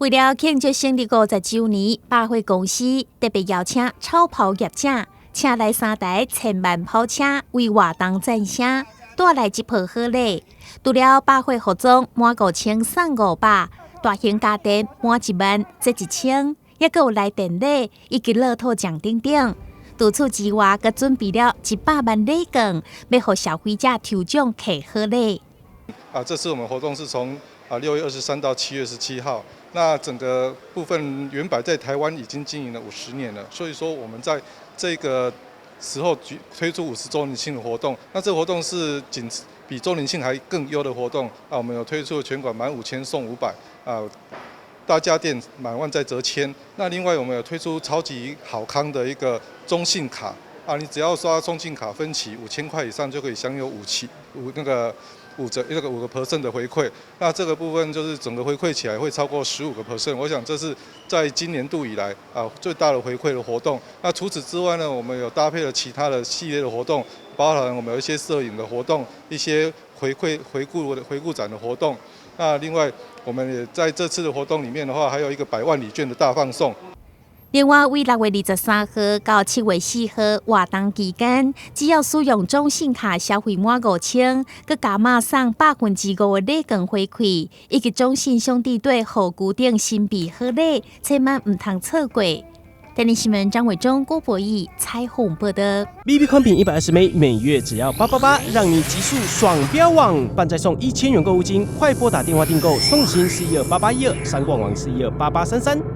为了庆祝成立50周年，百货公司特别邀请超跑业者，请来3台1000万跑车为活动赞声，带来一炮好礼。除了百货服装满5000送500，大型家电满10000折1000，也有来电礼以及乐透奖等等。除此之外，还准备了100万礼券，要让消费者抽奖摕好礼。这次我们活动是从6月23到7月17号。那整个部分原版在台湾已经经营了50年了，所以说我们在这个时候推出50周年庆的活动。那这个活动是比周年庆还更优的活动我们有推出全馆满5000送500大家电满万再折1000。那另外我们有推出超级好康的一个中信卡你只要刷中信卡分期5000块以上就可以享有5% 的回馈，那这个部分就是整个回馈起来会超过15%，我想这是在今年度以来最大的回馈的活动。那除此之外呢，我们有搭配了其他的系列的活动，包含我们有一些摄影的活动，一些回顾展的活动。那另外我们也在这次的活动里面的话，还有一个100万礼券的大放送。另外，为6月23號到7月4號活動期間，只要使用中信卡消費滿5000，佮加碼送5%的禮券回饋，以及中信兄弟隊好固定新幣好禮，千萬唔通錯過。台電新聞張偉忠、郭博義彩虹報道。BB 寬頻120枚，每月只要888，讓你極速爽標網，辦再送1000元購物金，快撥打電話訂購，送新4128812，3逛網4128833。